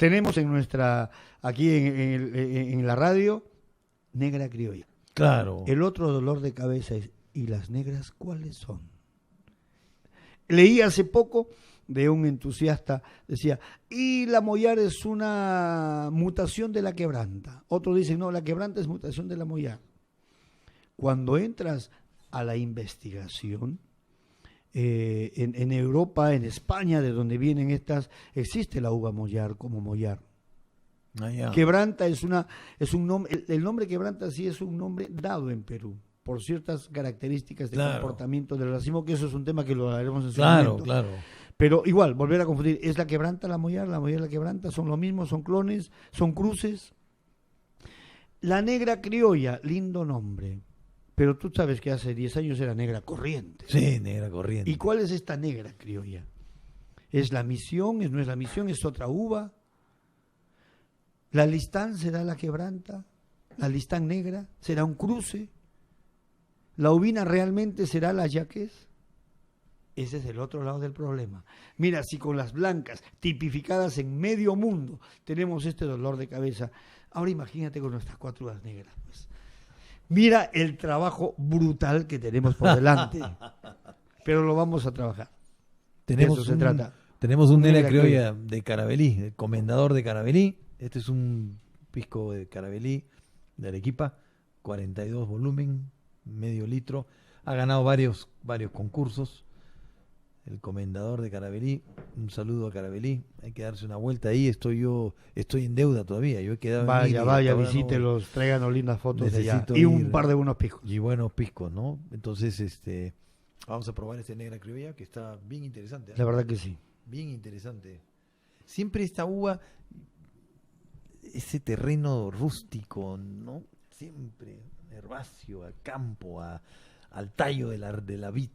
Tenemos aquí en la radio, negra criolla. Claro. El otro dolor de cabeza es, ¿y las negras cuáles son? Leí hace poco de un entusiasta, decía, y la mollar es una mutación de la quebranta. Otros dicen, no, la quebranta es mutación de la mollar. Cuando entras a la investigación, en Europa, en España, de donde vienen estas, existe la uva mollar como mollar. Quebranta es un nombre, el nombre quebranta sí es un nombre dado en Perú por ciertas características de comportamiento del racimo, que eso es un tema que lo haremos en su momento. Claro. Pero igual, volver a confundir, ¿es la quebranta la mollar la quebranta? ¿Son lo mismo? ¿Son clones? ¿Son cruces? La negra criolla, lindo nombre. Pero tú sabes que hace 10 años era negra corriente. Sí, negra corriente. ¿Y cuál es esta negra criolla? ¿Es la misión? ¿No es la misión? ¿Es otra uva? ¿La listán será la quebranta? ¿La listán negra? ¿Será un cruce? ¿La uvina realmente será la yaqués? Ese es el otro lado del problema. Mira, si con las blancas tipificadas en medio mundo tenemos este dolor de cabeza, ahora imagínate con nuestras 4 uvas negras. Pues. Mira el trabajo brutal que tenemos por delante, pero lo vamos a trabajar. De eso se trata. Tenemos un negra criolla de Caravelí, el comendador de Caravelí. Este es un pisco de Caravelí, de Arequipa, 42 volumen, medio litro. Ha ganado varios concursos. El comendador de Caravelí, un saludo a Caravelí. Hay que darse una vuelta ahí. Estoy en deuda todavía. Yo he quedado vaya, visítelos, tráiganos lindas fotos de allá. Y un par de buenos piscos. Y buenos piscos, ¿no? Entonces, vamos a probar este negra criolla que está bien interesante. La verdad que sí. Bien interesante. Siempre esta uva, ese terreno rústico, ¿no? Siempre herbáceo, al campo, al tallo de la vid.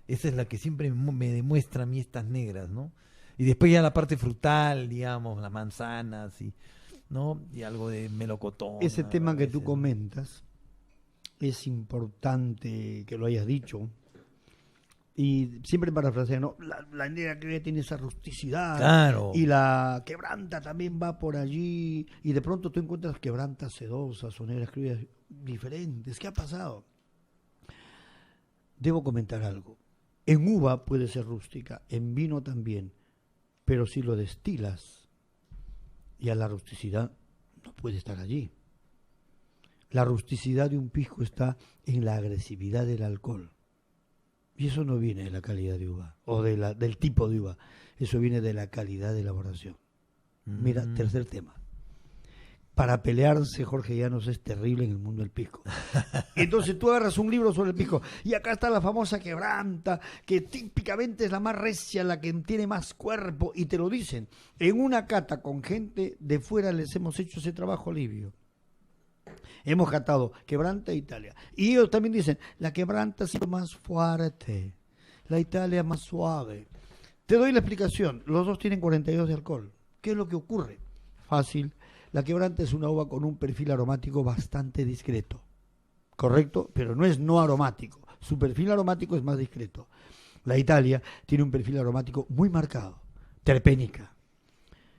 Esa es la que siempre me demuestra a mí estas negras, ¿no? Y después ya la parte frutal, digamos, las manzanas, ¿no? Y algo de melocotón. Ese tema que tú comentas, es importante que lo hayas dicho. Y siempre parafrasear, ¿no? La negra criolla tiene esa rusticidad. Claro. Y la quebranta también va por allí. Y de pronto tú encuentras quebrantas sedosas o negras criollas diferentes. ¿Qué ha pasado? Debo comentar algo. En uva puede ser rústica, en vino también. Pero si lo destilas, ya la rusticidad no puede estar allí. La rusticidad de un pisco está en la agresividad del alcohol. Y eso no viene de la calidad de uva o del tipo de uva. Eso viene de la calidad de elaboración. Mira, tercer tema. Para pelearse, Jorge Llanos, es terrible en el mundo del pisco. Entonces tú agarras un libro sobre el pisco y acá está la famosa quebranta, que típicamente es la más recia, la que tiene más cuerpo, y te lo dicen. En una cata con gente de fuera les hemos hecho ese trabajo alivio. Hemos catado quebranta e Italia. Y ellos también dicen, la quebranta es más fuerte, la Italia más suave. Te doy la explicación, los dos tienen 42 de alcohol. ¿Qué es lo que ocurre? Fácil. La quebranta es una uva con un perfil aromático bastante discreto, ¿correcto? Pero no es no aromático, su perfil aromático es más discreto. La Italia tiene un perfil aromático muy marcado, terpénica,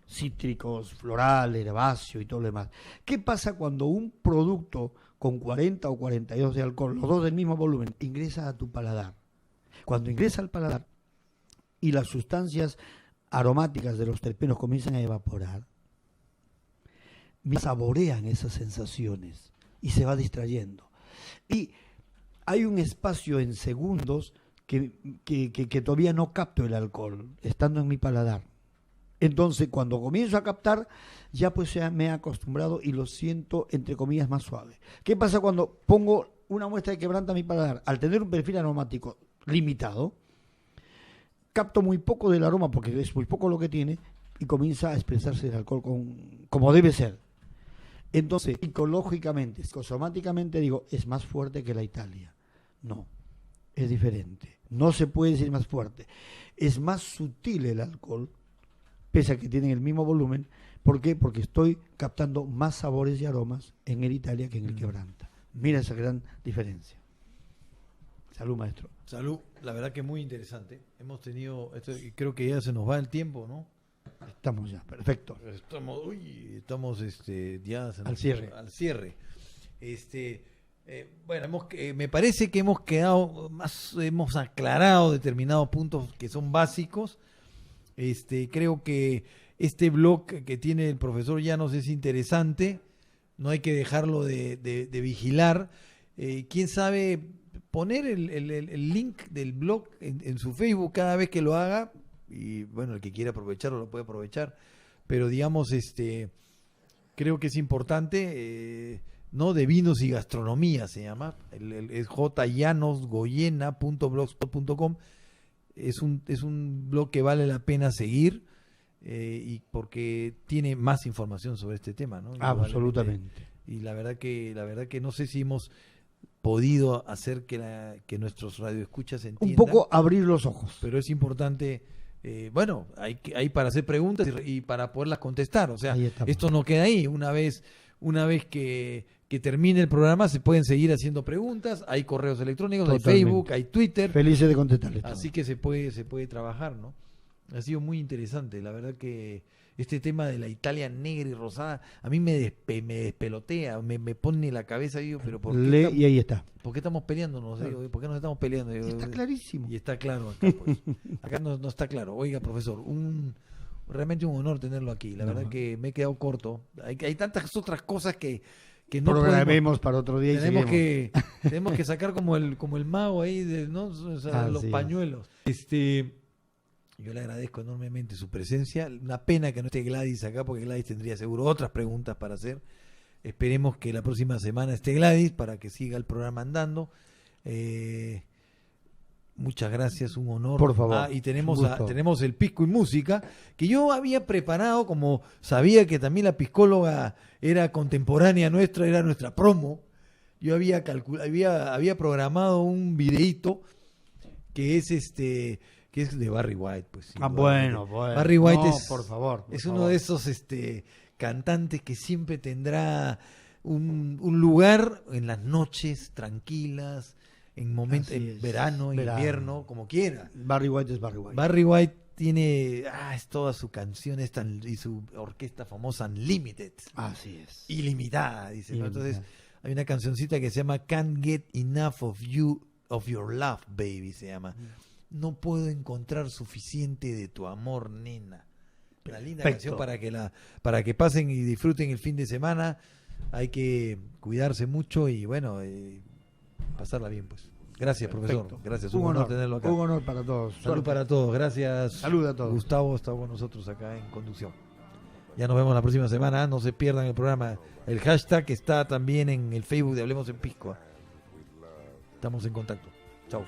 cítricos, floral, herbáceo y todo lo demás. ¿Qué pasa cuando un producto con 40 o 42 de alcohol, los dos del mismo volumen, ingresa a tu paladar? Cuando ingresa al paladar y las sustancias aromáticas de los terpenos comienzan a evaporar, saborean esas sensaciones y se va distrayendo. Y hay un espacio en segundos que todavía no capto el alcohol, estando en mi paladar. Entonces, cuando comienzo a captar, ya pues me he acostumbrado y lo siento, entre comillas, más suave. ¿Qué pasa cuando pongo una muestra de quebranta a mi paladar? Al tener un perfil aromático limitado, capto muy poco del aroma, porque es muy poco lo que tiene, y comienza a expresarse el alcohol como debe ser. Entonces, psicológicamente, psicosomáticamente digo, es más fuerte que la Italia. No, es diferente. No se puede decir más fuerte. Es más sutil el alcohol, pese a que tienen el mismo volumen. ¿Por qué? Porque estoy captando más sabores y aromas en el Italia que en el quebranta. Mira esa gran diferencia. Salud, maestro. Salud, la verdad que muy interesante. Hemos tenido, creo que ya se nos va el tiempo, ¿no? Estamos ya, perfecto. Estamos ya Al cierre. Al cierre. Bueno, me parece que hemos aclarado determinados puntos que son básicos. Creo que este blog que tiene el profesor Llanos es interesante. No hay que dejarlo de vigilar. Quién sabe poner el link del blog en su Facebook cada vez que lo haga. Y bueno, el que quiera aprovecharlo lo puede aprovechar, pero digamos, creo que es importante, ¿no? De vinos y gastronomía se llama, es jllanosgoyena.blogspot.com. Es un blog que vale la pena seguir, y porque tiene más información sobre este tema, ¿no? Absolutamente. Y la verdad que no sé si hemos podido hacer que nuestros radioescuchas entiendan. Un poco abrir los ojos. Pero es importante, bueno, hay para hacer preguntas y para poderlas contestar. O sea, esto no queda ahí. Una vez que termine el programa se pueden seguir haciendo preguntas. Hay correos electrónicos, Totalmente. Hay Facebook, hay Twitter. Felices de contestarles. Así que se puede trabajar, ¿no? Ha sido muy interesante. La verdad que este tema de la Italia negra y rosada a mí me despelotea, me pone la cabeza. Digo, pero ¿por qué y ahí está. ¿Por qué estamos peleándonos? Claro. Digo, ¿por qué nos estamos peleando? Digo, está clarísimo. Y está claro acá, pues. Acá no está claro. Oiga, profesor, realmente un honor tenerlo aquí. La verdad que me he quedado corto. Hay tantas otras cosas que no programemos para otro día. Tenemos que sacar como el mago ahí, ¿no? O sea, los pañuelos. Yo le agradezco enormemente su presencia. Una pena que no esté Gladys acá, porque Gladys tendría seguro otras preguntas para hacer. Esperemos que la próxima semana esté Gladys para que siga el programa andando. Muchas gracias, un honor. Por favor. Y tenemos el Pisco y Música, que yo había preparado, como sabía que también la piscóloga era contemporánea nuestra, era nuestra promo. Yo había programado un videíto que es que es de Barry White, pues. Sí, bueno. Barry White por favor. Es uno de esos cantantes que siempre tendrá un lugar en las noches tranquilas, en momentos, en verano, en invierno, como quiera. Barry White es Barry White. Barry White tiene es toda su canción y su orquesta famosa Unlimited. Así es. Ilimitada, dice, ¿no? Entonces hay una cancioncita que se llama Can't Get Enough of You, of Your Love, Baby, se llama. No puedo encontrar suficiente de tu amor, nena. Una linda canción para que pasen y disfruten el fin de semana. Hay que cuidarse mucho y bueno, pasarla bien, pues. Gracias, profesor. Gracias, un honor tenerlo acá. Un honor para todos. Salud para todos. Gracias. Salud a todos. Gustavo está con nosotros acá en conducción. Ya nos vemos la próxima semana. No se pierdan el programa. El hashtag está también en el Facebook de Hablemos en Pisco. Estamos en contacto. Chao.